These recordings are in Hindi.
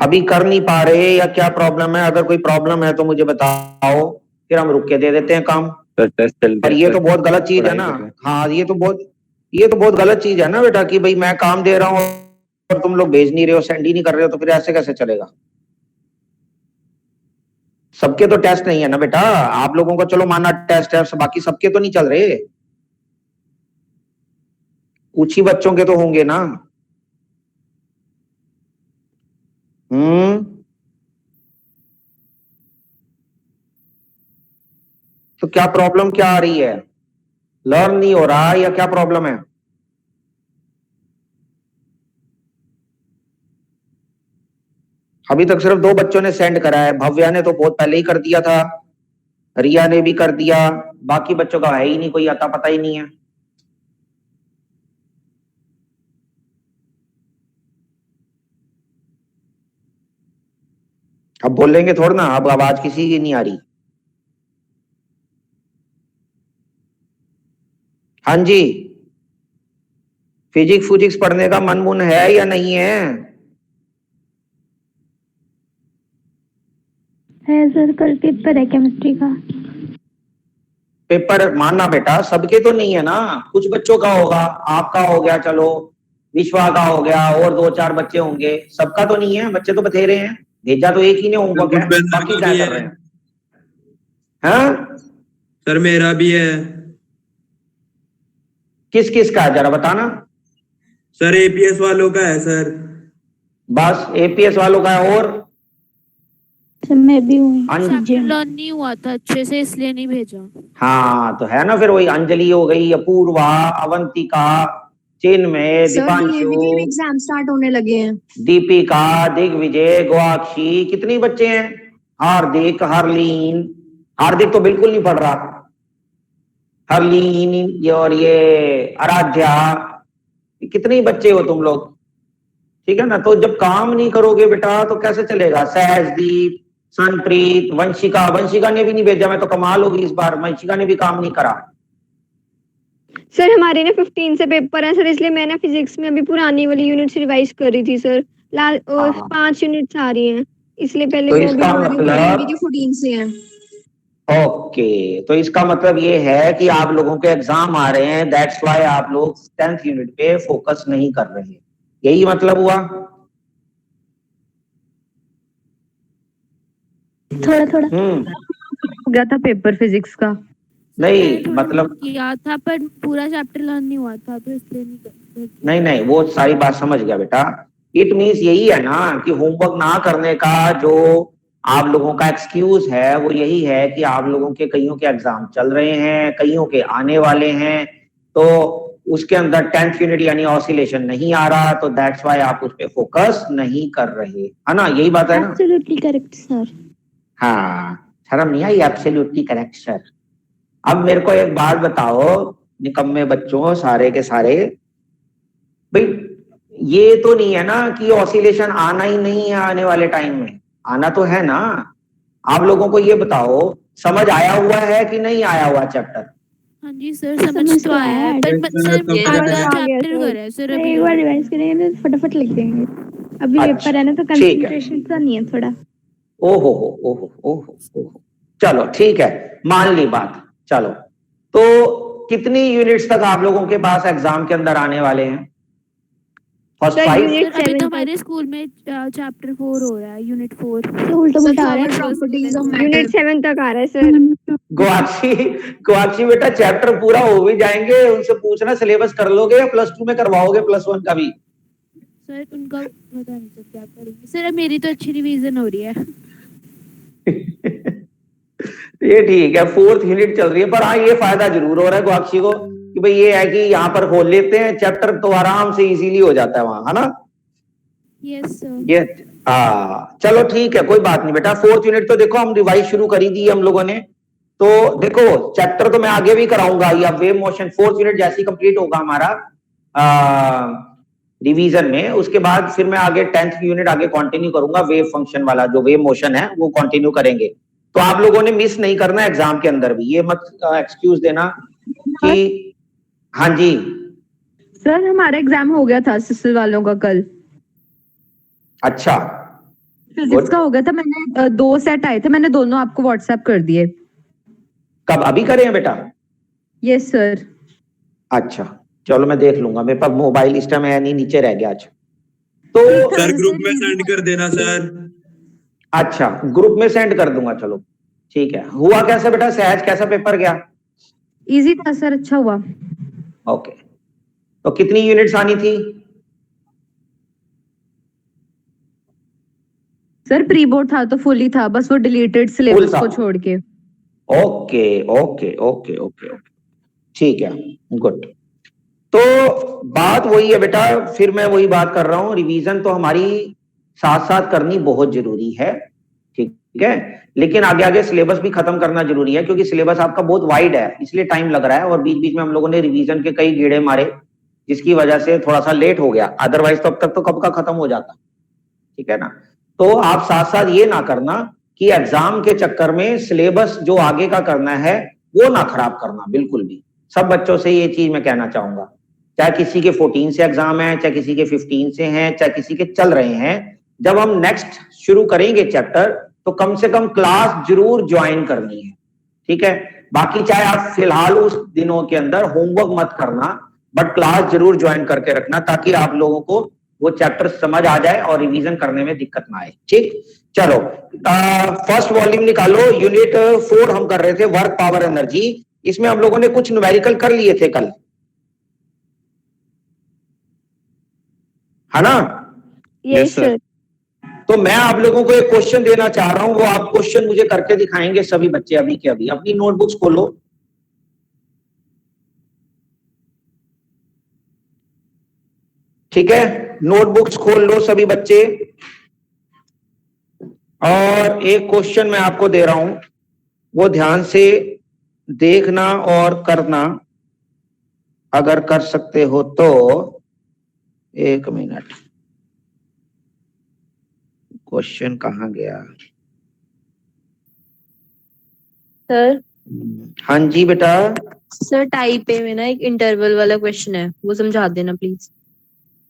अभी कर नहीं पा रहे या क्या प्रॉब्लम है? अगर कोई प्रॉब्लम है तो मुझे बताओ, फिर हम रुक के दे देते हैं काम। सर टेस्ट चल पर रहा ये है तो बहुत गलत चीज है ना। हाँ, ये तो बहुत गलत चीज है ना बेटा, कि भाई मैं काम दे रहा हूँ और तुम लोग भेज नहीं रहे हो, सेंड ही नहीं कर रहे हो, तो फिर ऐसे कैसे चलेगा? सबके तो टेस्ट नहीं है ना बेटा, आप लोगों को चलो माना टेस्ट है, बाकी सबके तो नहीं चल रहे, कुछ ही बच्चों के तो होंगे ना। तो क्या प्रॉब्लम क्या आ रही है? लर्न नहीं हो रहा या क्या प्रॉब्लम है? अभी तक सिर्फ 2 बच्चों ने सेंड करा है, भव्या ने तो बहुत पहले ही कर दिया था, रिया ने भी कर दिया, बाकी बच्चों का है ही नहीं, कोई आता पता ही नहीं है। अब बोलेंगे थोड़ा ना, अब आवाज किसी की नहीं आ रही। हाँ जी, फिजिक्स फुजिक्स पढ़ने का मन मुन है या नहीं है? सर, कल पेपर है केमिस्ट्री का। पेपर मानना बेटा, सबके तो नहीं है ना, कुछ बच्चों का होगा, आपका हो गया, चलो विश्वा का हो गया, और 2-4 बच्चे होंगे, सबका तो नहीं है, बच्चे तो बथेरे हैं, भेजा तो एक ही ने होमवर्क है, बाकी क्या कर रहे हैं? हाँ सर मेरा भी है। किस किस का है जरा बताना। सर एपीएस वालों का है सर। बस एपीएस वालों का है, और सर मैं भी हूँ। लर्न नहीं हुआ था अच्छे से, इसलिए नहीं भेजा। हाँ तो है ना, फिर वही अंजलि हो गई, अपूर्वा, अवंतिका, चिन्मय, दीपांशु, एग्जाम स्टार्ट होने लगे हैं। दीपिका, दिग्विजय, गवाक्षी, कितने बच्चे हैं? हार्दिक, हरलीन, हार्दिक तो बिल्कुल नहीं पढ़ रहा, हरलीन और ये आराध्या, कितने बच्चे हो तुम लोग? ठीक है ना, तो जब काम नहीं करोगे बेटा तो कैसे चलेगा? सहजदीप, सनप्रीत, वंशिका, वंशिका ने भी नहीं भेजा, मैं तो कमाल होगी इस बार, वंशिका ने भी काम नहीं करा। सर हमारे ना 15 से पेपर है सर, इसलिए मैं ना फिजिक्स में अभी पुरानी वाली यूनिट्स रिवाइज कर रही थी सर। 5 यूनिट्स आ रही हैं, इसलिए पहले तो वो इसका मतलब 14 से है। ओके, तो इसका मतलब ये है कि आप लोगों के एग्जाम आ रहे हैं, दैट्स व्हाई आप लोग 10th यूनिट पे फोकस नहीं कर रहे हैं, यही मतलब हुआ? थोड़ा थोड़ा हो गया था पेपर फिजिक्स का। नहीं मतलब किया था पर पूरा चैप्टर लर्न नहीं हुआ था, तो इसलिए नहीं नहीं, वो सारी बात समझ गया बेटा। इट मीन्स यही है ना कि होमवर्क ना करने का जो आप लोगों का एक्सक्यूज है वो यही है कि आप लोगों के कईयों के एग्जाम चल रहे हैं, कईयों के आने वाले हैं, तो उसके अंदर 10th यूनिट यानी ऑसिलेशन नहीं आ रहा, तो दैट्स व्हाई आप उस पर फोकस नहीं कर रहे, है ना, यही बात है ना? Absolutely correct sir. हाँ, शर्म नहीं आई? Absolutely correct sir. अब मेरे को एक बात बताओ, निकम्मे बच्चों सारे के सारे, भाई ये तो नहीं है ना कि ऑसिलेशन आना ही नहीं है आने वाले टाइम में, आना तो है ना। आप लोगों को ये बताओ, समझ आया हुआ है कि नहीं आया हुआ चैप्टर? हाँ जी सर, समझ तो आया है, पर सर आधा चैप्टर करा है सर, अभी एक बार रिवाइज करेंगे तो फटाफट लिख देंगे। अभी पेपर है ना, तो कंसंट्रेशन तो नहीं है थोड़ा। ओहो ओहो ओहो ओहो, चलो ठीक है, मान ली बात, चलो तो कितनी यूनिट्स तक आप लोगों के पास एग्जाम के अंदर आने वाले हैं? फर्स्ट 5? अभी तो हमारे स्कूल में चैप्टर 4 हो रहा है, यूनिट 4 उल्टा पुल्टा आ रहा है, यूनिट 7 तक आ रहा है सर। गुआक्षी बेटा चैप्टर पूरा हो भी जाएंगे, उनसे पूछना सिलेबस कर लोगे या +2 में करवाओगे +1 का भी? सर उनका पता नहीं सर क्या करेंगे सर, मेरी तो अच्छी रिवीजन हो रही है। ये ठीक है, 4th यूनिट चल रही है, पर हाँ ये फायदा जरूर हो रहा है गुआक्षी को कि भाई ये है कि यहाँ पर खोल लेते हैं चैप्टर, तो आराम से इजीली हो जाता है वहां, है ना? Yes sir. ये चलो ठीक है, कोई बात नहीं बेटा। 4th यूनिट तो देखो हम रिवाइज शुरू कर ही दी हम लोगों ने, तो देखो चैप्टर तो मैं आगे भी कराऊंगा, या वेव मोशन 4th यूनिट जैसे कंप्लीट होगा हमारा रिवीजन में, उसके बाद फिर मैं आगे 10th यूनिट आगे कंटिन्यू करूंगा, वेव फंक्शन वाला जो वेव मोशन है वो कंटिन्यू करेंगे। तो आप लोगों ने मिस नहीं करना एग्जाम के अंदर भी, ये मत एक्सक्यूज देना कि हाँ जी सर हमारा एग्जाम हो गया था सिस्टल वालों का कल। अच्छा, फिजिक्स का हो गया था, मैंने 2 सेट आए थे, मैंने दोनों आपको व्हाट्सएप कर दिए। कब अभी करे हैं बेटा? Yes sir. अच्छा चलो मैं देख लूंगा, मेरे पास मोबाइल इस टाइम है नहीं, नीचे रह गया आज तो। सर ग्रुप में सेंड कर देना सर। अच्छा ग्रुप में सेंड कर दूंगा, चलो ठीक है। हुआ कैसा बेटा, सहज कैसा पेपर गया? इजी था सर, अच्छा हुआ। ओके, तो कितनी यूनिट्स आनी थी? सर प्री बोर्ड था तो फुल ही था, बस वो डिलीटेड सिलेबस था। को छोड़ के। Okay okay okay okay okay ठीक है, गुड। तो बात वही है बेटा, फिर मैं वही बात कर रहा हूं, रिवीजन तो हमारी साथ साथ करनी बहुत जरूरी है, ठीक है, लेकिन आगे आगे सिलेबस भी खत्म करना जरूरी है, क्योंकि सिलेबस आपका बहुत वाइड है, इसलिए टाइम लग रहा है, और बीच बीच में हम लोगों ने रिवीजन के कई गेड़े मारे, जिसकी वजह से थोड़ा सा लेट हो गया, अदरवाइज तो अब तक तो कब का खत्म हो जाता, ठीक है ना। तो आप साथ साथ ये ना करना कि एग्जाम के चक्कर में सिलेबस जो आगे का करना है वो ना खराब करना, बिल्कुल भी। सब बच्चों से ये चीज मैं कहना चाहूंगा, चाहे किसी के 14 से एग्जाम है, चाहे किसी के 15 से हैं, चाहे किसी के चल रहे हैं, जब हम नेक्स्ट शुरू करेंगे चैप्टर तो कम से कम क्लास जरूर ज्वाइन करनी है, ठीक है। बाकी चाहे आप फिलहाल उस दिनों के अंदर होमवर्क मत करना, बट क्लास जरूर ज्वाइन करके रखना, ताकि आप लोगों को वो चैप्टर समझ आ जाए और रिवीजन करने में दिक्कत ना आए, ठीक। चलो फर्स्ट वॉल्यूम निकालो, यूनिट 4 हम कर रहे थे, वर्क पावर एनर्जी। इसमें हम लोगों ने कुछ न्यूमेरिकल कर लिए थे कल, है ना? Yes sir. तो मैं आप लोगों को एक क्वेश्चन देना चाह रहा हूं, वो आप क्वेश्चन मुझे करके दिखाएंगे सभी बच्चे अभी के अभी। अपनी नोटबुक्स खोलो, ठीक है, नोटबुक्स खोल लो सभी बच्चे, और एक क्वेश्चन मैं आपको दे रहा हूं, वो ध्यान से देखना और करना, अगर कर सकते हो तो। एक मिनट, क्वेश्चन कहाँ गया? सर हाँ जी बेटा। सर टाइप ए में ना एक इंटरवल वाला क्वेश्चन है, वो समझा देना प्लीज।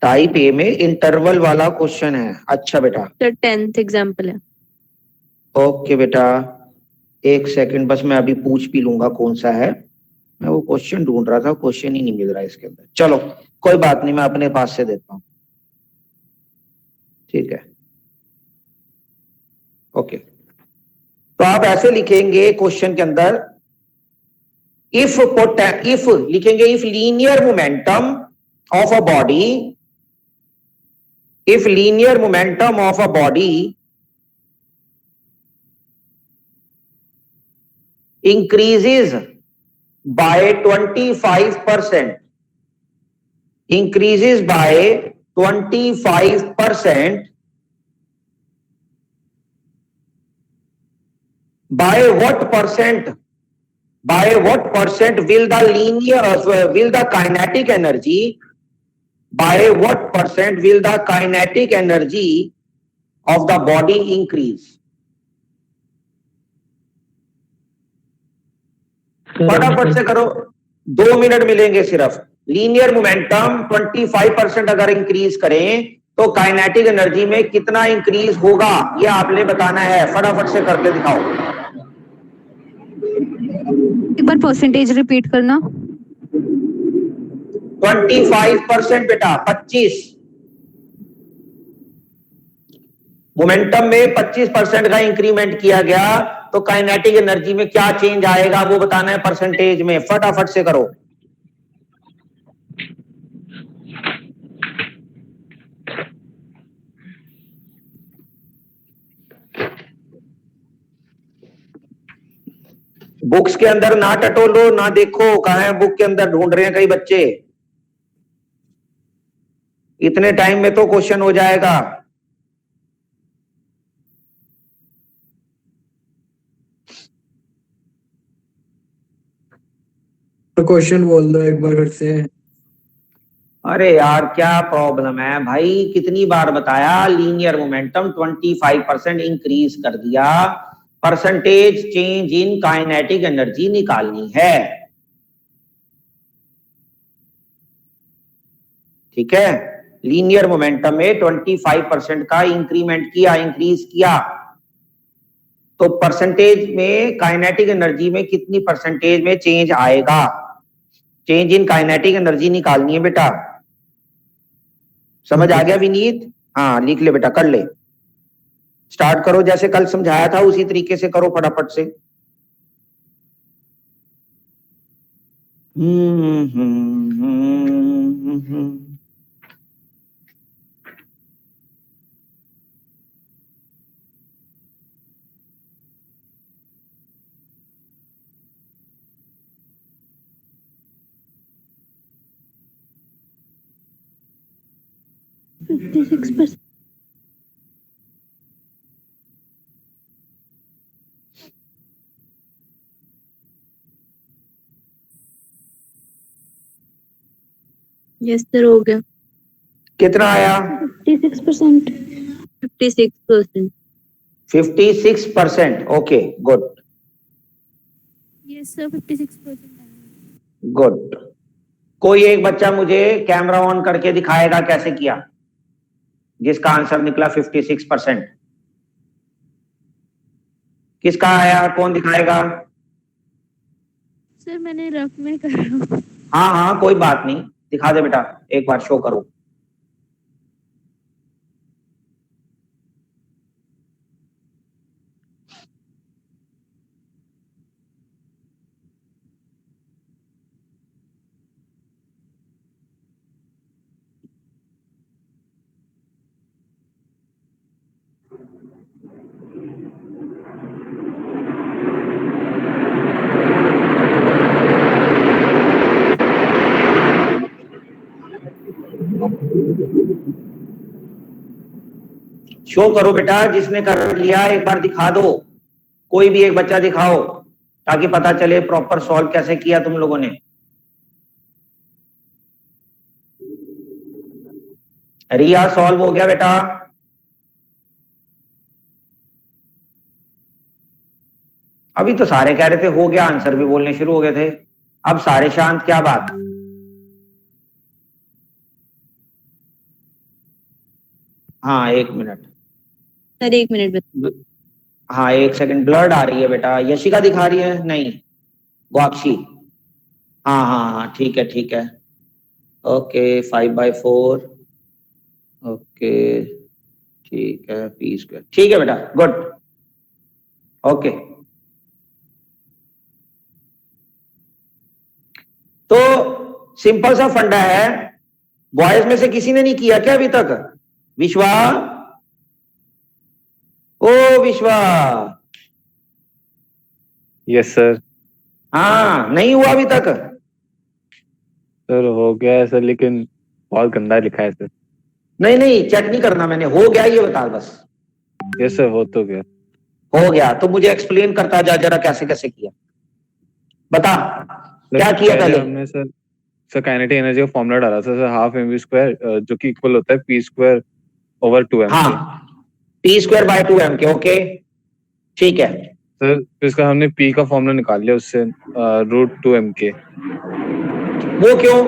टाइप ए में इंटरवल वाला क्वेश्चन है, अच्छा बेटा। सर 10th एग्जाम्पल है। ओके बेटा, एक सेकंड बस, मैं अभी पूछ भी लूंगा कौन सा है, मैं वो क्वेश्चन ढूंढ रहा था, क्वेश्चन ही नहीं मिल रहा इसके अंदर। चलो कोई बात नहीं, मैं अपने पास से देता हूं, ठीक है, ओके। तो आप ऐसे लिखेंगे क्वेश्चन के अंदर, इफ लिखेंगे, if linear momentum of a body, if linear momentum of a body increases by 25%, increases by 25%, by what percent will the kinetic energy, by what percent will the kinetic energy of the body increase? फटाफट से करो, 2 मिनट मिलेंगे सिर्फ। लीनियर मोमेंटम 25% अगर इंक्रीज करें तो काइनेटिक एनर्जी में कितना इंक्रीज होगा, ये आपने बताना है, फटाफट से करके दिखाओ। एक बार परसेंटेज रिपीट करना। 25% बेटा, 25 मोमेंटम में 25% का इंक्रीमेंट किया गया तो काइनेटिक एनर्जी में क्या चेंज आएगा वो बताना है परसेंटेज में, फटाफट से करो। बुक्स के अंदर ना टटोलो, ना देखो कहां है, बुक के अंदर ढूंढ रहे हैं कई बच्चे, इतने टाइम में तो क्वेश्चन हो जाएगा। तो क्वेश्चन बोल दो एक बार फिर से। अरे यार क्या प्रॉब्लम है भाई, कितनी बार बताया, लीनियर मोमेंटम 25% इंक्रीज कर दिया, percentage change in kinetic energy निकालनी है, ठीक है। लीनियर मोमेंटम में 25% का इंक्रीज किया, तो परसेंटेज में काइनेटिक एनर्जी में कितनी परसेंटेज में चेंज आएगा? चेंज इन काइनेटिक एनर्जी निकालनी है बेटा। समझ आ गया विनीत? हाँ लिख ले बेटा, कर ले, स्टार्ट करो, जैसे कल समझाया था उसी तरीके से करो फटाफट से। यस सर, हो गया। कितना आया? 56%। 56%। 56%। Okay good yes sir, 56%। Good. कोई एक बच्चा मुझे कैमरा ऑन करके दिखाएगा कैसे किया, जिसका आंसर निकला 56%। किसका आया, कौन दिखाएगा? सर मैंने रफ में कर रहा हूँ। हाँ हाँ कोई बात नहीं, दिखा दे बेटा, एक बार शो करो। शो करो बेटा, जिसने कर लिया एक बार दिखा दो, कोई भी एक बच्चा दिखाओ ताकि पता चले प्रॉपर सॉल्व कैसे किया तुम लोगों ने। रिया सॉल्व हो गया बेटा? अभी तो सारे कह रहे थे हो गया, आंसर भी बोलने शुरू हो गए थे, अब सारे शांत, क्या बात? हाँ एक मिनट सर, 1 मिनट बस। हाँ 1 सेकंड, ब्लर्ड आ रही है बेटा। यशिका दिखा रही है? नहीं, ग्वाक्षी। हाँ हाँ हाँ ठीक है ठीक है। ओके 5/4। ओके ठीक है, p²। ठीक है बेटा, गुड। ओके तो सिंपल सा फंडा है, बॉयज में से किसी ने नहीं किया क्या अभी तक? विश्वा, ओ विश्वा। Yes sir. हाँ नहीं हुआ अभी तक? सर हो गया है सर, लेकिन बहुत गंदा लिखा है सर। नहीं नहीं चेक नहीं करना मैंने, हो गया ये बता बस। यस सर, हो तो गया। हो गया तो मुझे एक्सप्लेन करता जा जरा, कैसे कैसे किया बता, क्या किया पहले? हमने सर काइनेटिक एनर्जी का फॉर्मूला डाला था सर, हाफ mv², जो कि इक्वल होता है p²/2m के। हाँ p²/2m के। ओके ठीक है सर, फिर इसका हमने p का फॉर्मूला निकाल लिया उससे, √2m के। वो क्यों?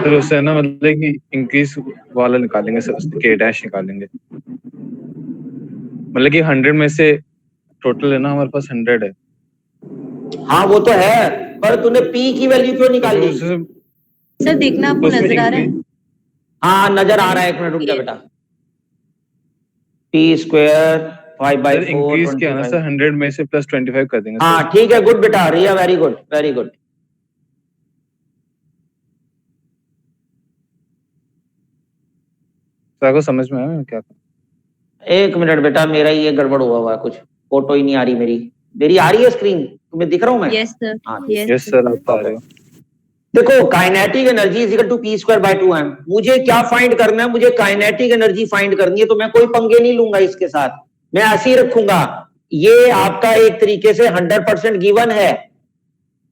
सर उससे ना मतलब कि इंक्रीज वाला निकालेंगे सर, उसके k' निकालेंगे। मतलब कि 100 में से टोटल है ना हमारे पास 100 है। हाँ वो तो है, पर तूने p की वैल्यू क्यों निकाली? सर देखना आपको नजर आ रहा है? हाँ नजर आ रहा है, 1 मिनट रुक जा बेटा। p² 5/4 इंक्रीज किया ना सर, 100 में से +25 कर देंगे। हाँ ठीक है, गुड बेटा, Riya very good very good. Sir को समझ में आया क्या? 1 मिनट बेटा, मेरा ही ये गड़बड़ हुआ है, कुछ फोटो ही नहीं आ रही मेरी आ रही है स्क्रीन, तुम्हें दिख रहा हूं मैं? Yes sir. हाँ यस सर, आप आ रहे हो। देखो kinetic energy is equal to p²/2m। मुझे क्या फाइंड करना है? मुझे काइनेटिक एनर्जी फाइंड करनी है, तो मैं कोई पंगे नहीं लूंगा इसके साथ, मैं ऐसे ही रखूंगा। ये आपका एक तरीके से 100% गिवन है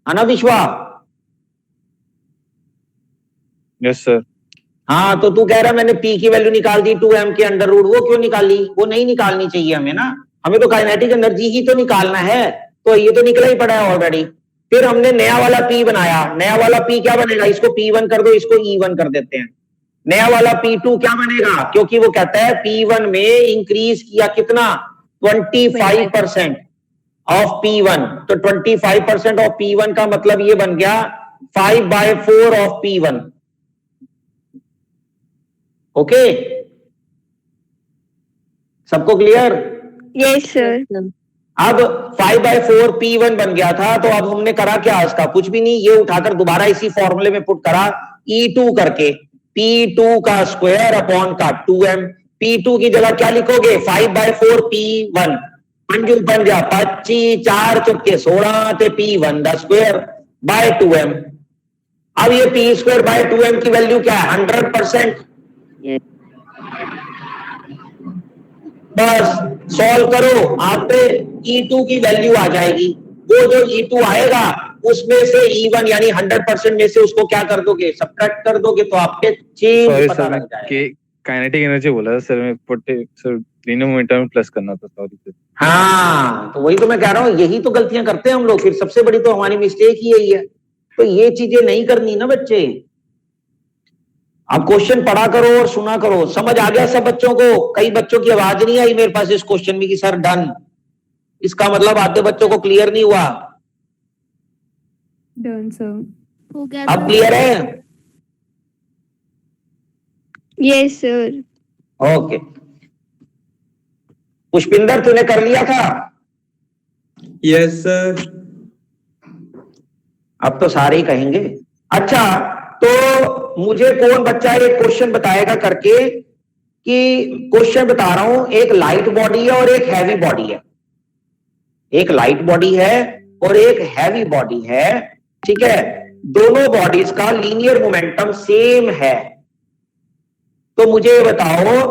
ना विश्वा? Yes sir. हाँ तो तू कह रहा मैंने p की वैल्यू निकाल दी 2m के अंडर रूट, वो क्यों निकाली? वो नहीं निकालनी चाहिए हमें ना, हमें तो काइनेटिक एनर्जी ही तो निकालना है, तो ये तो निकला ही पड़ा है ऑलरेडी। फिर हमने नया वाला p बनाया, नया वाला p क्या बनेगा? इसको p1 कर दो, इसको e1 कर देते हैं, नया वाला P2 क्या बनेगा, क्योंकि वो कहता है P1 में इंक्रीज किया कितना 25% ऑफ P1, तो 25% ऑफ P1 का मतलब ये बन गया 5/4 ऑफ P1। ओके, सबको क्लियर? Yes sir. अब 5/4 P1 बन गया था, तो अब हमने करा क्या इसका, कुछ भी नहीं, ये उठाकर दोबारा इसी फॉर्मूले में पुट करा E2 करके, P2 का स्क्वायर अपॉन का 2m। P2 की जगह क्या लिखोगे 5/4 P1, पंजू बन गया 25, 4 चुपके 16 ते P1 the square by 2m। अब ये P स्क्वायर बाय 2m की वैल्यू क्या है 100%। बस सॉल्व करो, आप पे E2 की वैल्यू आ जाएगी, वो जो E2 आएगा उसमें से E1 यानी 100% में से उसको क्या कर दोगे, सब्ट्रैक्ट कर दोगे, तो आपके चेंज सॉरी पता सर, लग जाएगा। कि काइनेटिक एनर्जी बोला था सर, मैं सर लीनियर मोमेंटम में प्लस करना था, सॉरी सर। हाँ, तो वही तो मैं कह रहा हूँ, यही तो गलतियां करते हैं हम लोग, फिर सबसे बड़ी तो हमारी मिस्टेक ही यही है। तो ये चीजें नहीं करनी ना बच्चे। अब क्वेश्चन पढ़ा करो और सुना करो, समझ आ गया सब बच्चों को? कई बच्चों की आवाज नहीं आई मेरे पास इस क्वेश्चन में कि सर डन, इसका मतलब आधे बच्चों को क्लियर नहीं हुआ। Done sir. हो गया अब सर। क्लियर है? Yes sir. ओके, पुष्पिंदर तूने कर लिया था? Yes sir. अब तो सारे ही कहेंगे। अच्छा, तो मुझे कौन बच्चा एक क्वेश्चन बताएगा करके, कि क्वेश्चन बता रहा हूं, एक लाइट बॉडी है और एक हैवी बॉडी है, एक लाइट बॉडी है और एक हैवी बॉडी है, ठीक है, दोनों बॉडीज का लीनियर मोमेंटम सेम है, तो मुझे बताओ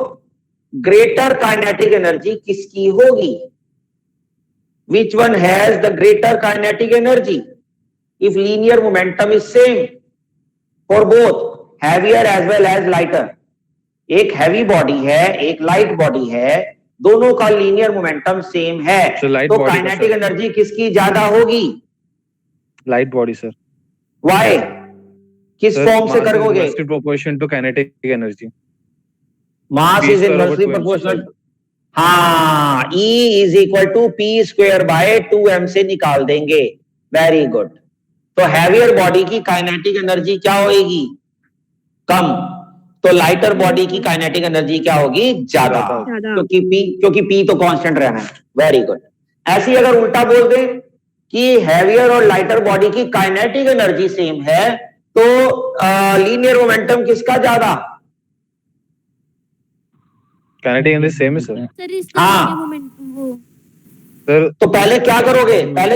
ग्रेटर काइनेटिक एनर्जी किसकी होगी? Which one has the greater kinetic energy if linear momentum is same for both heavier as well as lighter? एक हैवी बॉडी है, एक लाइट बॉडी है, दोनों का लीनियर मोमेंटम सेम है, तो काइनेटिक एनर्जी किसकी ज्यादा होगी? Light body sir. वाई? किस फॉर्म से करोगे? Proportion to kinetic energy, mass is inversely proportional. हाँ, E is equal to P square by 2m से निकाल देंगे। Very good. तो हैवियर बॉडी की काइनेटिक एनर्जी क्या होगी? कम, तो लाइटर बॉडी की काइनेटिक एनर्जी क्या होगी? ज्यादा, क्योंकि P तो कांस्टेंट रहना है। Very good. ऐसे ही अगर उल्टा बोल दें कि हैवियर और लाइटर बॉडी की काइनेटिक एनर्जी सेम है, तो लीनियर मोमेंटम किसका ज्यादा? काइनेटिक एनर्जी सेम है सर। सर इसका हाँ। मोमेंटम वो सर तो पहले क्या करोगे, पहले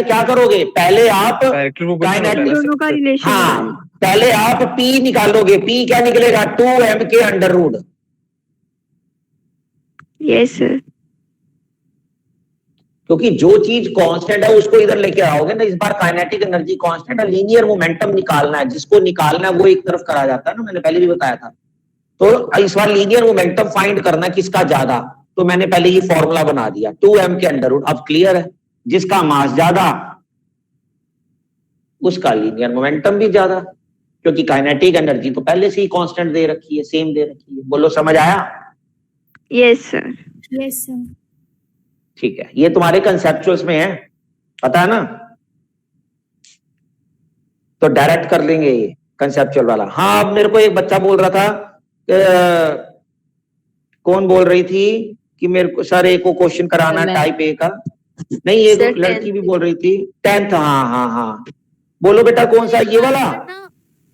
आप काइनेटिक, दोनों का रिलेशन। हाँ, पहले आप P निकालोगे। P क्या निकलेगा? 2m के अंडर रूट। Yes sir. क्योंकि जो चीज कांस्टेंट है उसको इधर लेके आओगे ना, इस बार काइनेटिक एनर्जी कांस्टेंट है, लीनियर मोमेंटम निकालना है, जिसको निकालना है वो एक तरफ करा जाता है ना, मैंने पहले भी बताया था। तो इस बार लीनियर मोमेंटम फाइंड करना किसका ज्यादा, तो मैंने पहले ही फॉर्मूला बना दिया 2m के अंडर रूट। अब क्लियर है? जिसका मास ज्यादा उसका लीनियर मोमेंटम भी ज्यादा, क्योंकि काइनेटिक एनर्जी तो पहले से ही कांस्टेंट दे रखी है, सेम दे रखी है। बोलो समझ आया? Yes sir. Yes sir. ठीक है, ये तुम्हारे कंसेप्चुअल्स में है, पता है ना, तो डायरेक्ट कर लेंगे ये कंसेप्चुअल वाला। हाँ, अब मेरे को एक बच्चा बोल रहा था, कौन बोल रही थी कि मेरे को सर एक को क्वेश्चन कराना है टाइप ए का। नहीं, ये सर, लड़की भी बोल रही थी 10th। हाँ, बोलो बेटा कौन सा, ये वाला?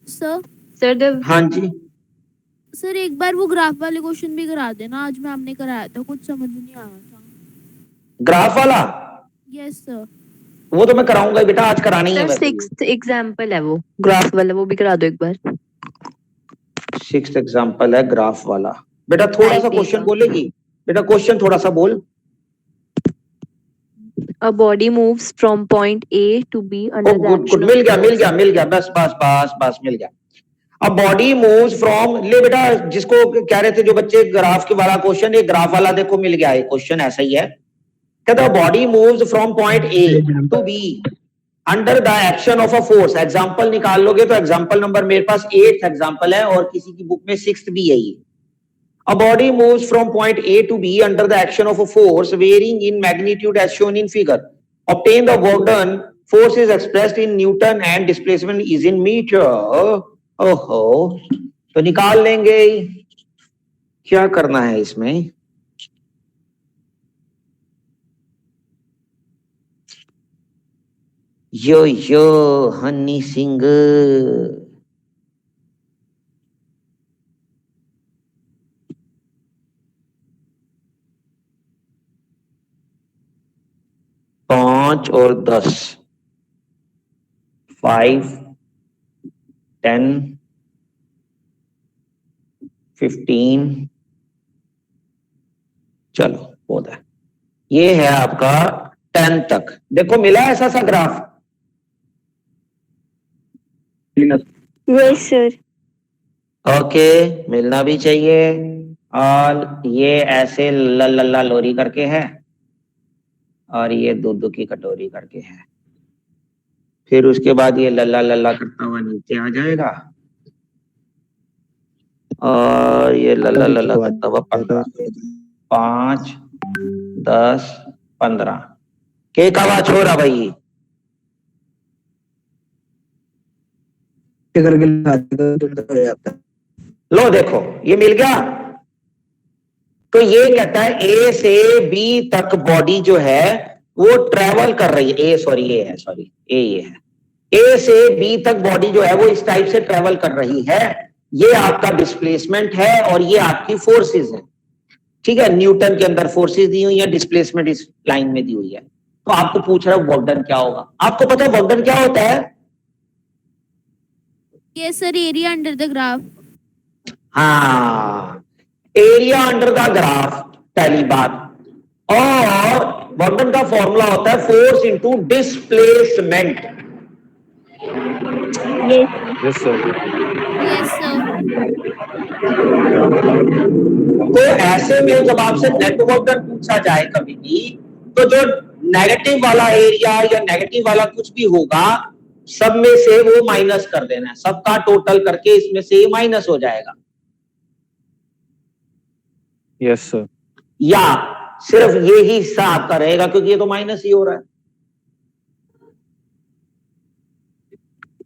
सर हाँ जी सर एक बार वो ग्राफ वाले क्वेश्चन भी करा देना, आज मैम ने कराया था, कुछ समझ नहीं आया था। ग्राफ वाला? Yes sir. वो तो मैं कराऊंगा बेटा, आज करानी है। सर 6th एग्जांपल है वो ग्राफ वाला, वो भी करा दो एक बार। 6th एग्जांपल है ग्राफ वाला। बेटा थोड़ा सा क्वेश्चन बोलेगी? बेटा क्वेश्चन थोड़ा सा बोल। A body moves from point A to B under the good, action of मिल गया, बस मिल गया। अब बॉडी मूव्स फ्रॉम, ले बेटा जिसको कह रहे थे जो बच्चे ग्राफ के वाला क्वेश्चन, ये ग्राफ वाला देखो मिल गया, ये क्वेश्चन ऐसा ही है। कहता body moves from point A to B under the action of a force, example निकाल लोगे तो एग्जाम्पल नंबर मेरे पास 8th एग्जाम्पल है और किसी की बुक में 6th भी यही है. A body moves from point A to B under the action of a force varying in magnitude as shown in figure. Obtain the work done. Force is expressed in Newton and displacement is in meter. ओहो, तो निकाल लेंगे. क्या करना है इसमें? यो हनी सिंह, पांच और 10, 5, 10, 15, चलो होता है. ये है आपका 10 तक. देखो मिला ऐसा सा ग्राफ. Yes sir. ओके, मिलना भी चाहिए. और ये ऐसे लल्ला लोरी करके है और ये दूध की कटोरी करके है. फिर उसके बाद ये लल्ला लल्ला करता हुआ नीचे आ जाएगा और ये लल्ला लल्ला करता हुआ 5, 10, 15 के का आवाज हो रहा भाई. लो देखो ये मिल गया. तो ये कहता है ए से बी तक बॉडी जो है वो ट्रेवल कर रही है. ए ये है. ए से बी तक बॉडी जो है वो इस टाइप से ट्रेवल कर रही है. ये आपका डिस्प्लेसमेंट है और ये आपकी फोर्सेस है. ठीक है, न्यूटन के अंदर फोर्सेस दी हुई है, डिस्प्लेसमेंट इस लाइन में दी हुई है. तो आपको पूछ रहा है वर्क डन क्या होगा. आपको पता है वर्क डन क्या होता है? Yes sir, area under the graph. हाँ, एरिया अंडर द ग्राफ पहली बात. और वर्क डन का फॉर्मूला होता है force into displacement. Yes sir. Yes sir. तो ऐसे में जब आपसे नेट वर्क डन पूछा जाए कभी भी, तो जो नेगेटिव वाला एरिया या नेगेटिव वाला कुछ भी होगा सब में से वो माइनस कर देना है. सबका टोटल करके इसमें से माइनस हो जाएगा. Yes sir. या सिर्फ ये ही हिस्सा आपका रहेगा क्योंकि ये तो माइनस ही हो रहा है.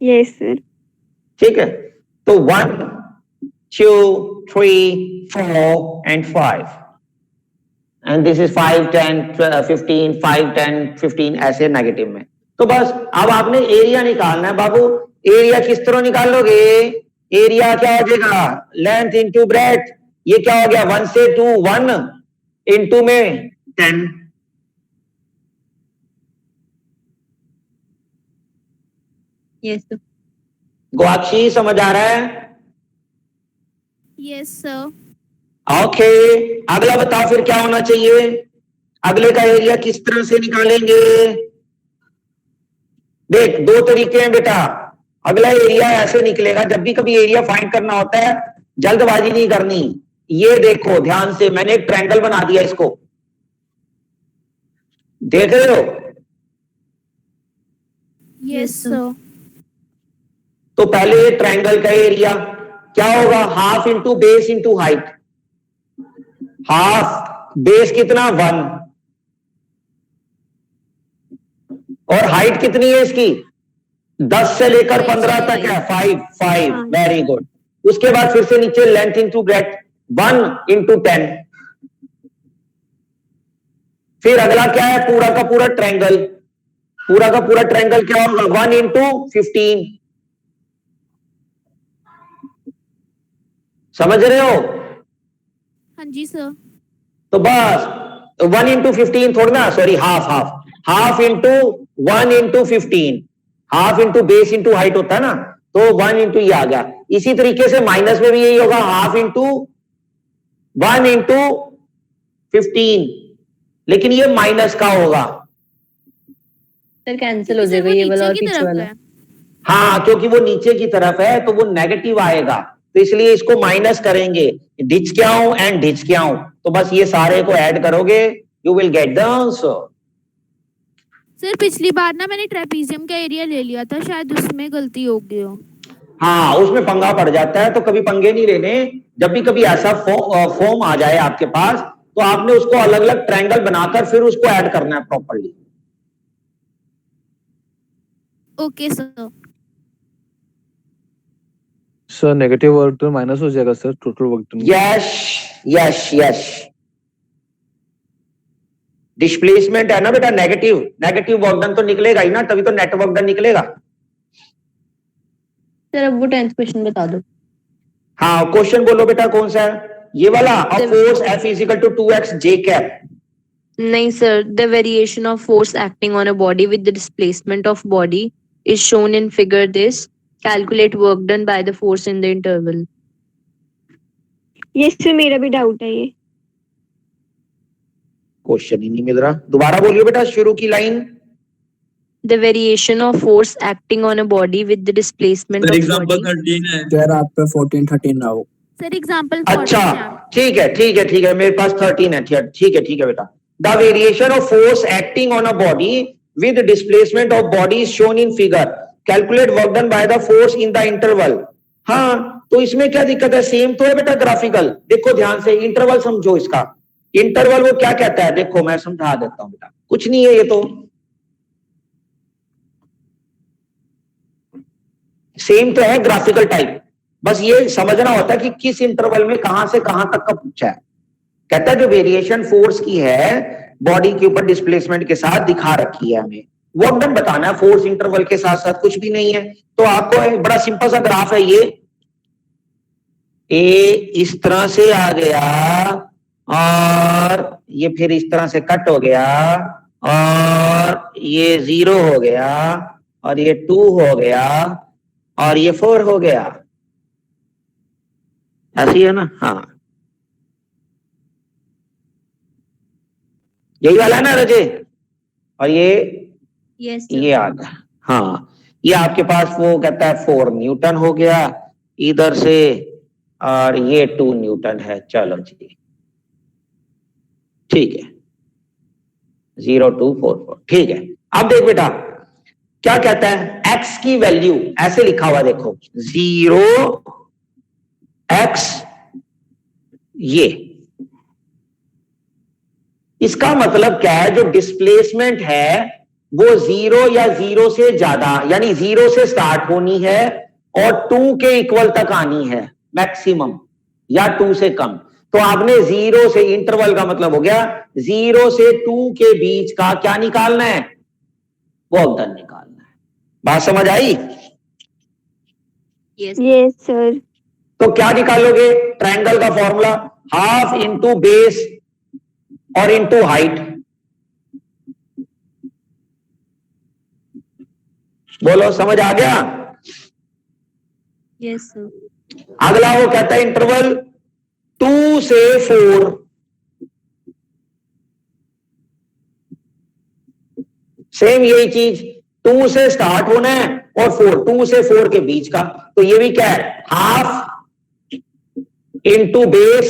Yes sir. ठीक है, तो 1, 2, 3, 4 and 5 and this is 5, 10, 15, 5, 10, 15 ऐसे नेगेटिव में. तो बस अब आपने एरिया निकालना है बाबू. एरिया किस तरह निकालोगे? एरिया क्या हो जाएगा? Length into breadth. ये क्या हो गया? 1 से 2, 1 इंटू में 10. Yes sir. ग्वाक्षी समझ आ रहा है? Yes sir. ओके, अगला बताओ फिर क्या होना चाहिए. अगले का एरिया किस तरह से निकालेंगे? देख, 2 तरीके हैं बेटा. अगला एरिया ऐसे निकलेगा. जब भी कभी एरिया फाइंड करना होता है जल्दबाजी नहीं करनी. ये देखो ध्यान से, मैंने एक ट्रायंगल बना दिया. इसको देख रहे हो? Yes sir. तो पहले ये ट्रायंगल का एरिया क्या होगा? Half into base into height. Half base कितना? 1 और हाइट कितनी है इसकी? 10 से लेकर 15 तक है. 5. Very good. उसके बाद फिर से नीचे लेंथ इंटू ब्रेथ 1 इंटू 10. फिर अगला क्या है? पूरा का पूरा ट्रायंगल. पूरा का पूरा ट्रायंगल क्या होगा? 1 इंटू 15. समझ रहे हो? हाँ जी सर. तो बस 1 इंटू 15 थोड़ा ना, sorry, half into 1 into 15. Half into base into height होता है ना, तो 1 इंटू ये आ गया. इसी तरीके से माइनस में भी यही होगा. Half into 1 into 15. लेकिन ये माइनस का होगा. सर कैंसिल हो सर, जाएगा वो ये वाला और नीचे की पीछे तरफ वाला. है. हाँ, क्योंकि वो नीचे की तरफ है तो वो नेगेटिव आएगा. तो इसलिए इसको माइनस करेंगे. डिच क्या हूं एंड डिच क्या हूं, तो बस ये सारे को ऐड करोगे, you will get the answer. Sir पिछली बार ना मैंने ट्रेपीजियम का एरिया ले लिया था, शायद उसमें गलती हो गई हो। हाँ, उसमें पंगा पड़ जाता है, तो कभी पंगे नहीं लेने। जब भी कभी ऐसा फॉर्म आ जाए आपके पास, तो आपने उसको अलग अलग ट्रायंगल बनाकर फिर उसको ऐड करना है properly. Okay sir. Sir negative work done minus हो जाएगा sir total work done. Yes yes yes, displacement है ना बेटा, नेगेटिव नेगेटिव वर्क डन तो निकलेगा ही ना, तभी तो नेट वर्क डन निकलेगा। सर अब वो 10th क्वेश्चन बता दो। हाँ, क्वेश्चन बोलो बेटा, कौन सा है ये वाला? A force F is equal to 2x j cap। नहीं sir, the variation of force acting on a body with the displacement of body is shown in figure this, calculate work done by the force in the interval. ये सर मेरा भी डाउट है ये। क्वेश्चन ही नहीं मिल रहा, दोबारा बोलिए बेटा शुरू की line. The variation of force acting on a body with the displacement sir of example body. 13 है। सर आप पे 14 13 ना हो। सर एग्जांपल अच्छा, ठीक है ठीक है ठीक है, मेरे पास 13 है। ठीक है ठीक है बेटा। The variation of force acting on a body with displacement of body is shown in figure, calculate work done by the force in the interval. हाँ, तो इसमें क्या दिक्कत है? सेम तो है बेटा ग्राफिकल। देखो ध्यान से, इंटरवल समझो इसका। इंटरवल वो क्या कहता है, देखो मैं समझा देता हूं बेटा। कुछ नहीं है ये तो, सेम तो है ग्राफिकल टाइप, बस ये समझना होता है कि किस इंटरवल में कहां से कहां तक का पूछा है। कहता है जो वेरिएशन फोर्स की है बॉडी के ऊपर डिस्प्लेसमेंट के साथ दिखा रखी है, हमें वर्क डन बताना है फोर्स इंटरवल के साथ साथ, कुछ भी नहीं है। तो आपको एक बड़ा सिंपल सा ग्राफ है ये, ए इस तरह से आ गया और ये फिर इस तरह से कट हो गया और ये 0 हो गया और ये 2 हो गया और ये 4 हो गया। ऐसी है ना? हाँ, यही वाला है ना रजे? और ये Yes, ये आ गया। हाँ, ये आपके पास वो कहता है 4 न्यूटन हो गया इधर से और ये 2 न्यूटन है। चलो जी, ठीक है, 0 2 4 4, ठीक है। अब देख बेटा क्या कहता है, x की वैल्यू ऐसे लिखा हुआ, देखो 0 x, ये इसका मतलब क्या है? जो डिस्प्लेसमेंट है वो 0 या 0 से ज्यादा, यानी 0 से स्टार्ट होनी है और 2 के इक्वल तक आनी है मैक्सिमम, या 2 से कम। तो आपने 0 से, इंटरवल का मतलब हो गया 0 से 2 के बीच का क्या निकालना है? वर्क डन निकालना है। बात समझ आई? yes. Yes sir. तो क्या निकालोगे? ट्रायंगल का फॉर्मूला, हाफ इंटू बेस और इंटू हाइट। बोलो, समझ आ गया? Yes, sir. अगला वो कहता है इंटरवल 2 से 4, सेम यही चीज, 2 से स्टार्ट होना है और 2 से 4 के बीच का। तो ये भी क्या है? Half into base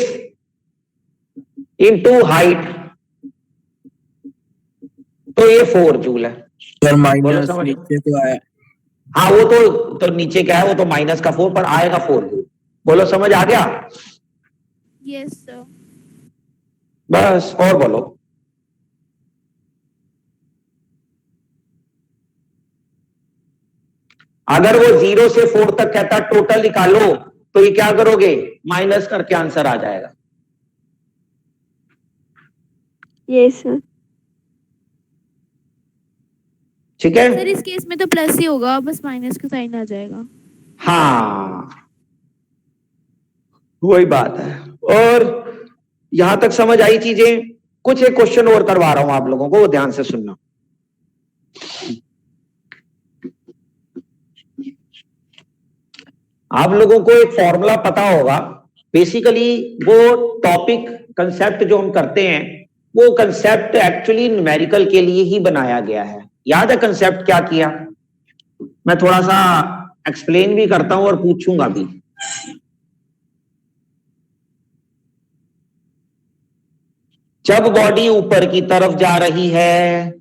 into height, तो ये 4 जूल है। सर माइनस समझ? नीचे तो आया। हाँ, वो तो नीचे क्या है, वो तो माइनस का 4 पर आएगा 4 जूल। बोलो, समझ आ गया? Yes sir. बस, और बोलो। अगर वो 0 से 4 तक कहता टोटल निकालो, तो ये क्या करोगे? माइनस करके आंसर आ जाएगा। Yes sir. ठीक है? सर इस केस में तो प्लस ही होगा, बस माइनस का साइन आ जाएगा। हाँ, वही बात है। और यहां तक समझ आई चीजें? कुछ एक क्वेश्चन और करवा रहा हूं आप लोगों को, वो ध्यान से सुनना। आप लोगों को एक फॉर्मूला पता होगा, बेसिकली वो टॉपिक कंसेप्ट जो हम करते हैं, वो कंसेप्ट एक्चुअली न्यूमेरिकल के लिए ही बनाया गया है। याद है कंसेप्ट क्या किया? मैं थोड़ा सा एक्सप्लेन भी करता हूं और पूछूंगा भी। जब बॉडी ऊपर की तरफ जा रही है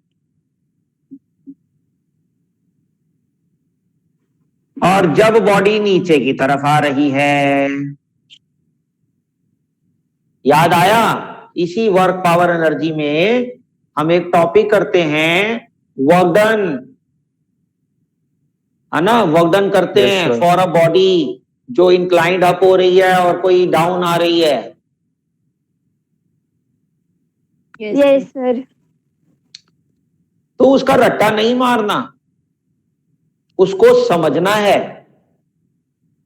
और जब बॉडी नीचे की तरफ आ रही है, याद आया, इसी वर्क पावर एनर्जी में हम एक टॉपिक करते हैं वर्क डन, है ना, वर्क डन करते Yes, हैं sir. फॉर अ बॉडी जो इंक्लाइंड अप हो रही है और कोई डाउन आ रही है। Yes sir. तो उसका रट्टा नहीं मारना, उसको समझना है।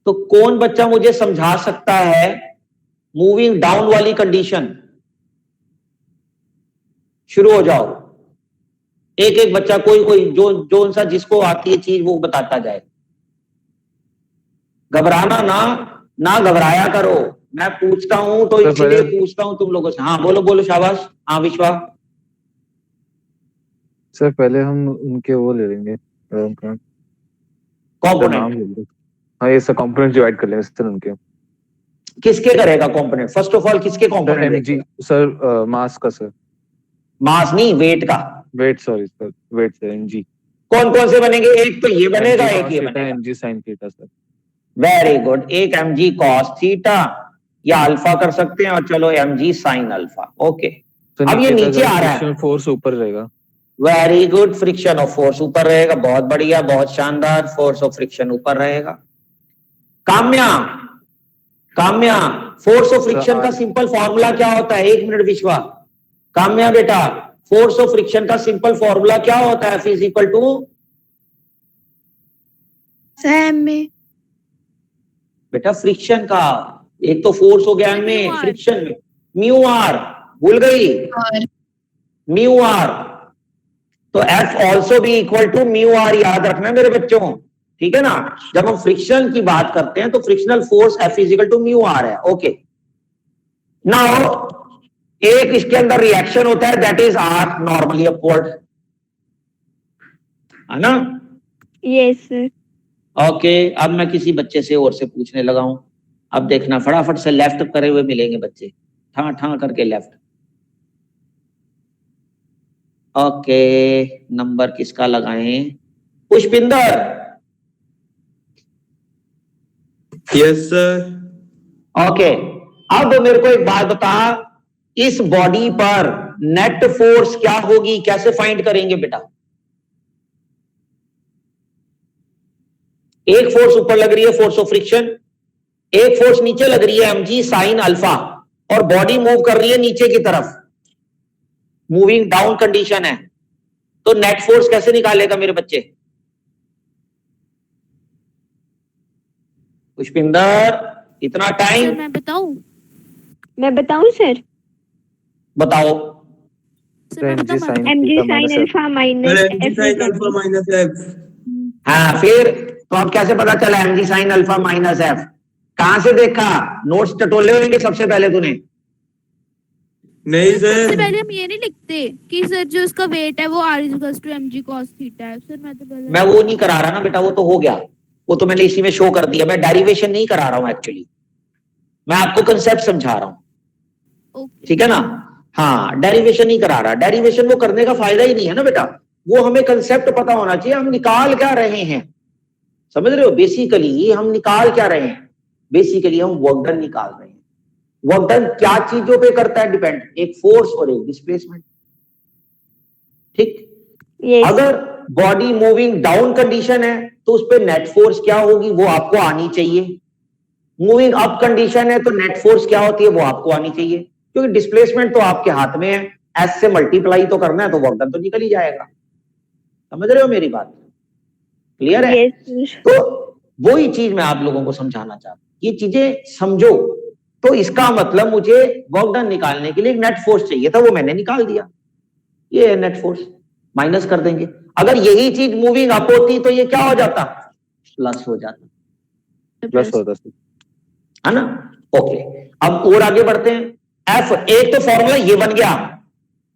तो कौन बच्चा मुझे समझा सकता है मूविंग डाउन वाली कंडीशन? शुरू हो जाओ, एक एक बच्चा, कोई कोई जो सा जिसको आती है चीज वो बताता जाए। घबराना ना घबराया करो, मैं पूछता हूं तो इसलिए पूछता हूं तुम लोगों से। हाँ बोलो बोलो, शाबाश। हाँ विश्वा। सर पहले हम उनके वो ले लेंगे, उनका नाम कॉम्पोनेंट ले लेंगे। हाँ ये सब कंपोनेंट डिवाइड कर लेंगे सर उनके। किसके करेगा कंपोनेंट? फर्स्ट ऑफ ऑल किसके sir component? MG sir, mass का सर, मास नहीं, वेट का। Weight, sorry sir, weight sir, MG. कौन कौन से बनेंगे? एक तो ये बनेगा, एक ये बनेगा। MG sine theta sir. Very good. एक mg cos थीटा या अल्फा कर सकते हैं, और चलो mg साइन अल्फा। ओके, अब ये नीचे आ रहा है, फोर्स ऊपर रहेगा। Very good. Friction of force ऊपर रहेगा, बहुत बढ़िया, बहुत शानदार। फोर्स ऑफ फ्रिक्शन ऊपर रहेगा। Kamya, Kamya, force of friction का सिंपल फॉर्मूला क्या होता है? एक मिनट विश्वा। काम्या बेटा, फोर्स ऑफ फ्रिक्शन का सिंपल फॉर्मूला क्या होता है? F इक्वल टू में बेटा फ्रिक्शन का, एक तो फोर्स हो गया में, फ्रिक्शन में म्यू आर, भूल गई? Mu R. तो F ऑल्सो भी इक्वल टू म्यू आर, याद रखना मेरे बच्चों, ठीक है ना। जब हम फ्रिक्शन की बात करते हैं तो frictional force F equal to mu R है। ओके, नाउ एक इसके अंदर रिएक्शन होता है, that is R normally upward, है ना? Yes sir. ओके, अब मैं किसी बच्चे से और से पूछने लगा हूं। अब देखना, फटाफट से लेफ्ट करे हुए मिलेंगे बच्चे, ठां ठां करके लेफ्ट। ओके, नंबर किसका लगाएं? पुष्पिंदर। Yes sir. ओके, अब मेरे को एक बात बता, इस बॉडी पर नेट फोर्स क्या होगी, कैसे फाइंड करेंगे बेटा? एक फोर्स ऊपर लग रही है, फोर्स ऑफ फ्रिक्शन, एक फोर्स नीचे लग रही है, mg साइन अल्फा, और बॉडी मूव कर रही है नीचे की तरफ, मूविंग डाउन कंडीशन है। तो नेट फोर्स कैसे निकालेगा मेरे बच्चे? पुष्पिंदर, इतना टाइम? मैं बताऊं? मैं बताऊं सर? बताओ। सर मैं बताऊं? mg sin alpha minus mg sin alpha minus f। हाँ, फिर तो अब कैसे पता चला mg sign alpha minus F? कहां से देखा? नोट्स टटोले होंगे सबसे पहले तूने। नहीं सबसे सर, पहले हम ये नहीं लिखते कि सर जो उसका वेट है वो r equals to mg cos theta है। सर मैं तो पहले मैं वो नहीं करा रहा ना बेटा, वो तो हो गया, वो तो मैंने इसी में शो कर दिया। मैं डेरिवेशन नहीं करा रहा हूं एक्चुअली, मैं आपको कंसेप्ट समझा रहा हूं, ओके ठीक है ना? हाँ, डेरिवेशन नहीं करा रहा। डेरिवेशन वो करने का फायदा ही नहीं है ना बेटा, वो हमें कंसेप्ट पता होना चाहिए, हम निकाल क्या रहे हैं, समझ रहे हो? बेसिकली हम निकाल क्या रहे हैं? बेसिकली हम वर्क डन निकाल रहे हैं। वर्क डन क्या चीजों पे करता है डिपेंड? एक फोर्स और एक डिस्प्लेसमेंट, ठीक? यस। अगर बॉडी मूविंग डाउन कंडीशन है तो उस पर नेट फोर्स क्या होगी वो आपको आनी चाहिए। मूविंग अप कंडीशन है तो नेट फोर्स क्या होती है वो आपको आनी चाहिए, क्योंकि डिस्प्लेसमेंट तो आपके हाथ में है, एस से मल्टीप्लाई तो करना है, तो वर्क डन तो निकल ही जाएगा। समझ रहे हो मेरी बात? क्लियर है? यस। तो वही चीज मैं आप लोगों को समझाना चाहता हूं, ये चीजें समझो। तो इसका मतलब मुझे वर्क डन निकालने के लिए एक नेट फोर्स चाहिए था, वो मैंने निकाल दिया, ये है नेट फोर्स, माइनस कर देंगे। अगर यही चीज मूविंग अप होती तो ये क्या हो जाता? प्लस हो जाता, प्लस होता सर, है ना? ओके, अब और आगे बढ़ते हैं। एफ, एक तो फॉर्मूला ये बन गया,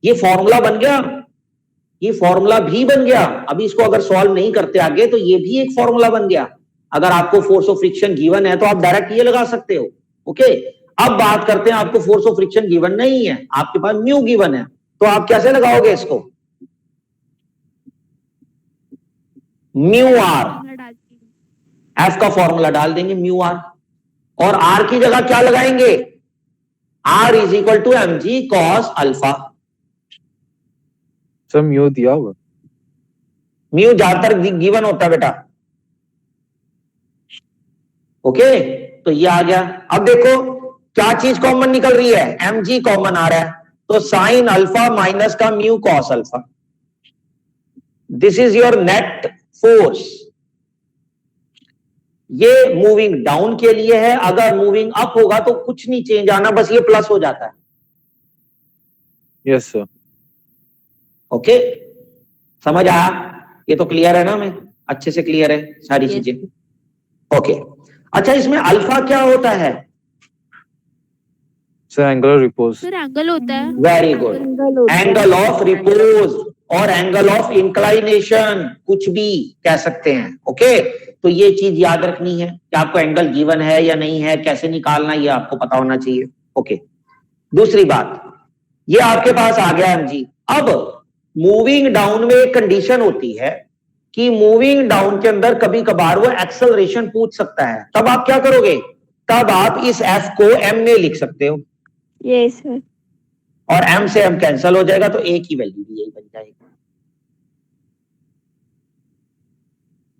ये फॉर्मूला बन गया, ये फॉर्मूला भी बन गया। अभी इसको अगर सॉल्व नहीं करते आगे तो ये भी एक फॉर्मूला बन गया। अगर आपको फोर्स ऑफ फ्रिक्शन गिवन है तो आप डायरेक्ट ये लगा सकते हो। ओके, अब बात करते हैं, आपको फोर्स ऑफ फ्रिक्शन गिवन नहीं है, आपके पास म्यू गिवन है, तो आप कैसे लगाओगे इसको? म्यू आर, एफ का फॉर्मूला डाल देंगे म्यू आर, और आर की जगह क्या लगाएंगे, R is equal to M G cos alpha. Sir mu दिया होगा। म्यू ज्यादातर गिवन होता है बेटा। ओके, तो ये आ गया। अब देखो क्या चीज कॉमन निकल रही है, एम जी कॉमन आ रहा है, तो साइन अल्फा माइनस का mu cos alpha. This is your net force. ये मूविंग डाउन के लिए है, अगर मूविंग अप होगा तो कुछ नहीं चेंज आना, बस ये प्लस हो जाता है। Yes sir. ओके, समझ आया? ये तो क्लियर है ना, मैं अच्छे से क्लियर है सारी Yes. चीजें। ओके, अच्छा इसमें अल्फा क्या होता है? Sir angle of repose. Sir angle होता है। Very good, angle of repose और एंगल ऑफ इंक्लाइनेशन, कुछ भी कह सकते हैं। ओके, तो ये चीज याद रखनी है कि आपको एंगल गिवन है या नहीं है, कैसे निकालना, ये आपको पता होना चाहिए। ओके, दूसरी बात, ये आपके पास आ गया एम जी। अब मूविंग डाउन में एक कंडीशन होती है कि मूविंग डाउन के अंदर कभी कभार वो एक्सेलरेशन पूछ सकता है, तब आप क्या करोगे, तब आप इस एफ को एम में लिख सकते हो, यस सर। और एम से एम कैंसिल हो जाएगा, तो एक ही वैल्यू भी यही बन जाएगी।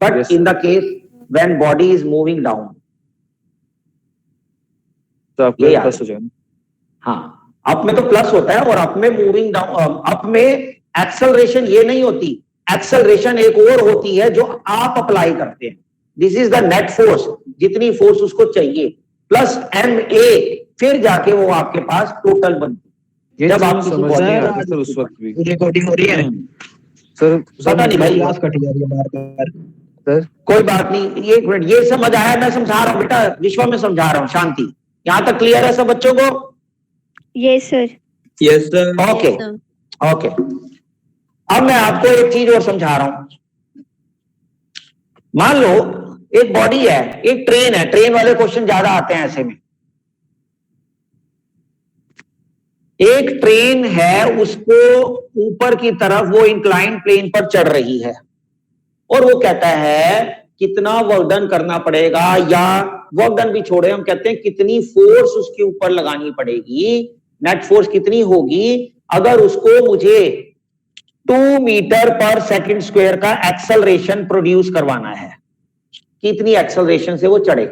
But Yes, in the case when body is moving down, तो आपको ये याद प्लस हो जाएगा। हाँ, अप में तो प्लस होता है और अप में मूविंग डाउन, अप में एक्सेलरेशन ये नहीं होती, एक्सेलरेशन एक और होती है जो आप अप्लाई करते हैं। This is the net force, जितनी फोर्स उसको चाहिए प्लस एम ए, फिर जाके वो आपके पास टोटल बनती है। ये जब चीज़ आप किसी समझ body नहीं को- आता सर उस वक्त भी। रिकॉर्डिंग हो रही है सर पता नहीं भाई, क्लास कट जा रही है बार बार। सर कोई बात नहीं, एक मिनट, ये समझ आया, मैं समझा रहा हूँ बेटा, विश्व में समझा रहा हूँ, शांति। यहां तक क्लियर है सब बच्चों को? Yes sir. Yes, sir. Okay Yes, sir. Okay, अब मैं आपको एक चीज और समझा रहा हूं। मान लो एक बॉडी है, एक ट्रेन है, ट्रेन वाले क्वेश्चन ज्यादा आते हैं ऐसे में। एक ट्रेन है, उसको ऊपर की तरफ वो इंक्लाइन प्लेन पर चढ़ रही है, और वो कहता है कितना वर्क डन करना पड़ेगा, या वर्क डन भी छोड़े, हम कहते हैं कितनी फोर्स उसके ऊपर लगानी पड़ेगी, नेट फोर्स कितनी होगी अगर उसको मुझे 2 मीटर पर सेकंड स्क्वायर का एक्सेलरेशन प्रोड्यूस करवाना है, कितनी एक्सेलरेशन से वो चढ़े।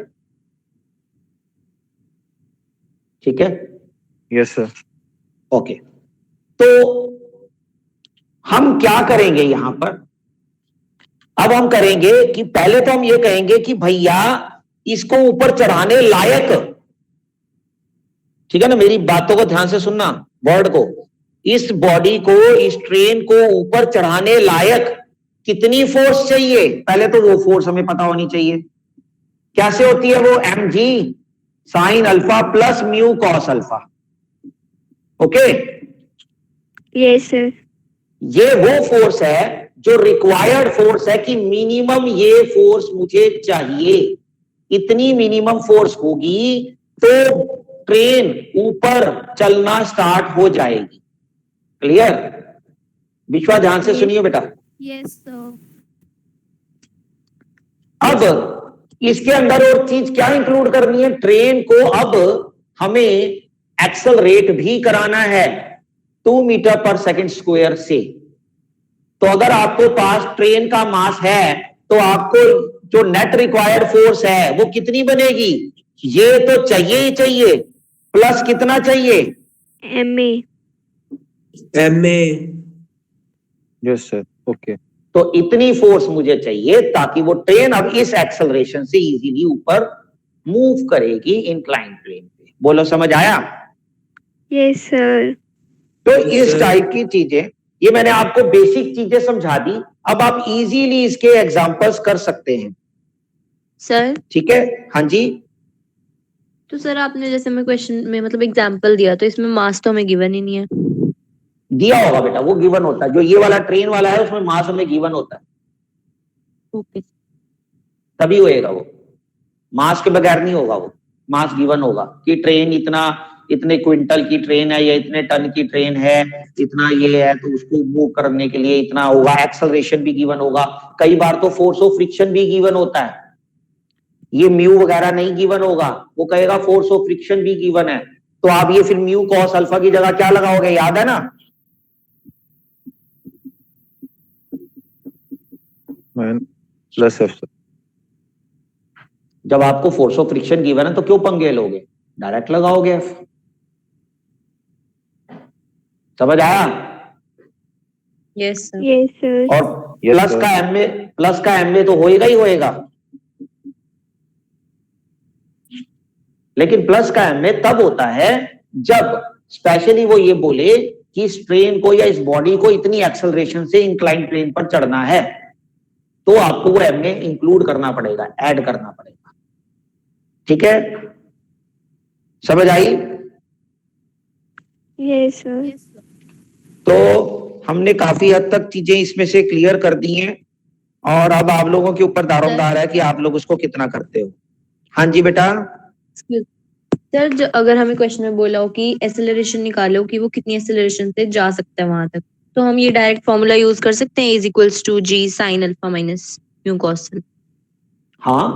ठीक है, यस सर। ओके, तो हम क्या करेंगे यहां पर, अब हम करेंगे कि पहले तो हम ये कहेंगे कि भैया इसको ऊपर चढ़ाने लायक, ठीक है ना, मेरी बातों को ध्यान से सुनना, वर्ड को, इस बॉडी को, इस ट्रेन को ऊपर चढ़ाने लायक कितनी फोर्स चाहिए, पहले तो वो फोर्स हमें पता होनी चाहिए। कैसे होती है वो, M G sine alpha plus mu cos alpha. Okay, yes sir. ये वो फोर्स है जो रिक्वायर्ड फोर्स है कि मिनिमम ये फोर्स मुझे चाहिए, इतनी मिनिमम फोर्स होगी तो ट्रेन ऊपर चलना स्टार्ट हो जाएगी। क्लियर? विश्वा ध्यान से सुनिए बेटा। Yes sir. अब इसके अंदर और चीज क्या इंक्लूड करनी है, ट्रेन को अब हमें एक्सेलरेट भी कराना है 2 मीटर पर सेकंड स्क्वायर से। तो अगर आपके पास ट्रेन का मास है तो आपको जो नेट रिक्वायर्ड फोर्स है वो कितनी बनेगी, ये तो चाहिए ही चाहिए, प्लस कितना चाहिए, M A. MA. Yes sir. Okay. तो इतनी फोर्स मुझे चाहिए ताकि वो ट्रेन अब इस एक्सेलरेशन से इजीली ऊपर मूव करेगी इंक्लाइन प्लेन पे। बोलो समझ आया? Yes sir. तो इस टाइप की चीजें, ये मैंने आपको बेसिक चीजें समझा दी, अब आप इजीली इसके एग्जांपल्स कर सकते हैं। सर, ठीक है, हाँ जी। तो सर आपने जैसे मैं क्वेश्चन में मतलब एग्जांपल दिया, तो इसमें मास तो हमें गिवन ही नहीं है। दिया होगा बेटा, वो गिवन होता है, जो ये वाला ट्रेन वाला है उसमें मास हमें गिवन होता है, ओके। तभी होएगा वो, मास के बगैर नहीं होगा वो, मास गिवन होगा कि ट्रेन इतने क्विंटल की ट्रेन है या इतने टन की ट्रेन है, इतना ये है, तो उसको मूव करने के लिए इतना होगा, एक्सेलरेशन भी गिवन होगा, कई बार तो फोर्स ऑफ फ्रिक्शन भी गिवन होता है। ये म्यू वगैरह नहीं गिवन होगा, वो कहेगा फोर्स ऑफ फ्रिक्शन भी गिवन है, तो आप ये फिर म्यू कॉस अल्फा की जगह क्या लगाओगे, याद है ना? Plus F. जब आपको फोर्स ऑफ फ्रिक्शन गिवन है तो क्यों पंगे लोगे, डायरेक्ट लगाओगे एफ। समझ आया? Yes, sir. Yes sir. और Yes, प्लस sir. का एम में तो होएगा ही होएगा, लेकिन प्लस का एम में तब होता है जब स्पेशली वो ये बोले कि इस ट्रेन को या इस बॉडी को इतनी एक्सेलरेशन से इंक्लाइन प्लेन पर चढ़ना है, तो आपको वो एम में इंक्लूड करना पड़ेगा, ऐड करना पड़ेगा। ठीक है, समझ आई? Yes sir. Yes, sir. तो हमने काफी हद तक चीजें इसमें से क्लियर कर दी हैं, और अब आप लोगों के ऊपर दारोमदार है कि आप लोग उसको कितना करते हो। हाँ जी बेटा। सर अगर हमें क्वेश्चन में बोला हो कि एक्सेलरेशन निकालो कि वो कितनी एक्सेलरेशन से जा सकता है वहां तक, तो हम ये डायरेक्ट फॉर्मूला यूज कर सकते हैं, is equals to G sine alpha minus mu cos alpha. हाँ,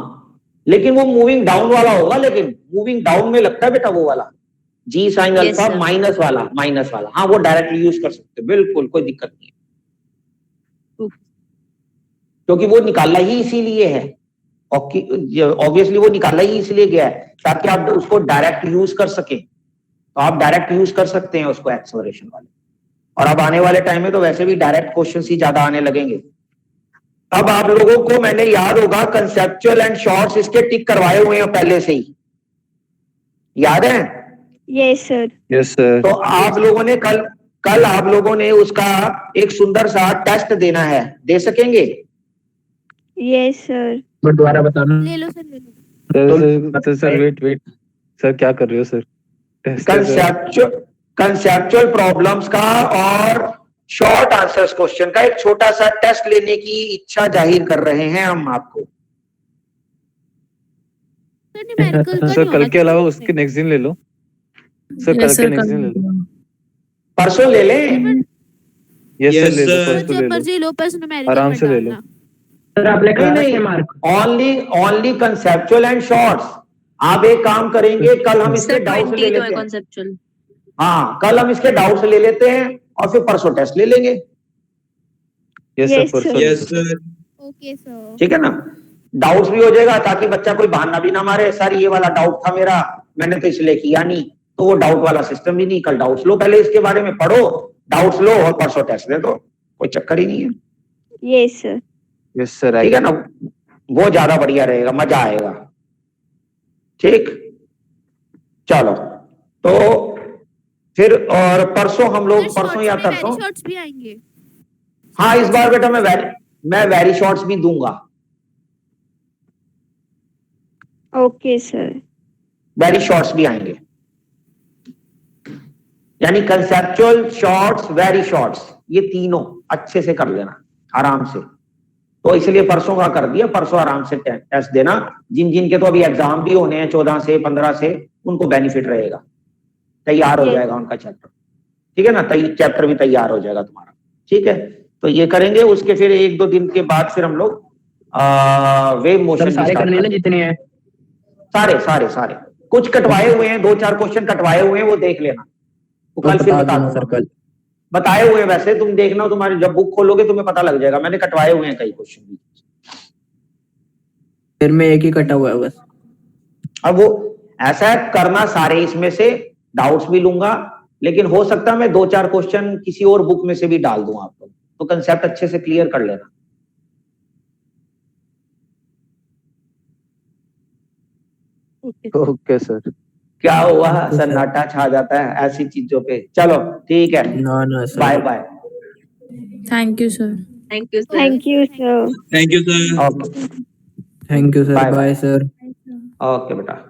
लेकिन वो मूविंग डाउन वाला होगा, लेकिन मूविंग डाउन में लगता है बेटा वो वाला जी sine Yes, alpha sir. Minus वाला। हाँ, वो डायरेक्टली यूज कर सकते हो, बिल्कुल कोई दिक्कत नहीं है, क्योंकि वो निकाला ही इसीलिए है, ऑब्वियसली वो निकाला ही इसलिए गया है ताकि आप उसको डायरेक्ट यूज कर सके। तो आप डायरेक्ट यूज कर सकते हैं उसको एक्सेलरेशन वाले, और अब आने वाले टाइम में तो वैसे भी डायरेक्ट क्वेश्चन ही ज्यादा आने लगेंगे। अब आप लोगों को मैंने याद होगा कंसेप्चुअल एंड शॉर्ट्स इसके टिक करवाए हुए हैं पहले से ही, याद है? Yes sir. Yes sir. तो आप लोगों ने कल आप लोगों ने उसका एक सुंदर सा टेस्ट देना है, दे सकेंगे? Yes sir. दोबारा बताना। ले लो सर, ले लो। सर वेट सर, क्या कर रहे हो सर? कंसेप्चुअल प्रॉब्लम्स का और शॉर्ट आंसर्स क्वेश्चन का एक छोटा सा टेस्ट लेने की इच्छा जाहिर कर रहे हैं हम आपको। सर न्यूमेरिकल का सर नहीं कल होना के अलावा चाहिए उसके नेक्स्ट दिन ले लो सर, कल के नेक्स्ट दिन ले लो। परसों ले लें? यस सर, Yes, ले लो, sir. परसों ले जब लो, मर्जी लो, पर न्यूमेरिकल आराम मत से ले लो। डालना। सर आपने कहा नहीं, नहीं mark. Only conceptual and shorts. आप एक काम करेंगे, कल हम इसके सर डाउट्स ले 20 तो है लेते हैं। कॉन्सेप्चुअल। हाँ, कल हम इसके डाउट्स ले लेते हैं और फिर परसों टेस्ट ले लेंगे। यस सर, Yes, परसों sir. ले लो। Yes, sir. Okay sir. ठीक है ना? डाउट्स भी हो जाएगा ताकि बच्चा कोई बहाना भी ना मारे, सर ये वाला डाउट था मेरा, मैंने तो इसलिए किया नहीं, तो वो डाउट वाला सिस्टम भी नहीं। कल डाउट्स लो, पहले इसके बारे में पढ़ो, डाउट्स लो और परसों टेस्ट दे दो, कोई चक्कर ही नहीं है। Yes sir. यस सर, ठीक है ना? वो ज्यादा बढ़िया रहेगा, मजा आएगा। ठीक, चलो तो फिर और परसों हम लोग, परसों या तरसों, शॉर्ट्स भी आएंगे। हाँ इस बार बेटा मैं वेरी शॉर्ट्स भी दूंगा। Okay sir. वेरी शॉर्ट्स भी आएंगे, यानी कंसेप्चुअल शॉर्ट्स, वेरी शॉर्ट्स, ये तीनों अच्छे से कर लेना आराम से। तो इसलिए परसों का कर दिया, परसों आराम से टेस्ट देना। जिन जिन के तो अभी एग्जाम भी होने हैं 14 से 15 से, उनको बेनिफिट रहेगा, तैयार हो जाएगा उनका चैप्टर। ठीक है ना? चैप्टर भी तैयार हो जाएगा तुम्हारा। ठीक है, तो ये करेंगे। उसके फिर 1-2 दिन के बाद फिर हम लोग वेव मोशन सारे करने ना जितने हैं। सारे कुछ कटवाए हुए हैं, 2-4 क्वेश्चन कटवाए हुए हैं, वो देख लेना। वो कल फिर बता दूंगा। सर कल बताए हुए हैं वैसे, तुम देखना, तुम्हारे जब बुक खोलोगे तुम्हें पता लग जाएगा, मैंने कटवाए हुए हैं कई क्वेश्चन भी। फिर में एक ही कटा हुआ है बस। अब वो ऐसा है, करना सारे इसमें से, डाउट्स भी लूंगा, लेकिन हो सकता है मैं 2-4 क्वेश्चन किसी और बुक में से भी डाल दूं आपको, तो कंसेप्ट अच्छे से क्लियर कर लेना। Okay sir. क्या हुआ, सन्नाटा छा जाता है ऐसी चीजों पे। चलो ठीक है, ना sir. Bye bye. Thank you sir. Thank you sir. Thank you sir. Thank you, sir. Okay, thank you sir. Bye, bye sir. Okay बेटा।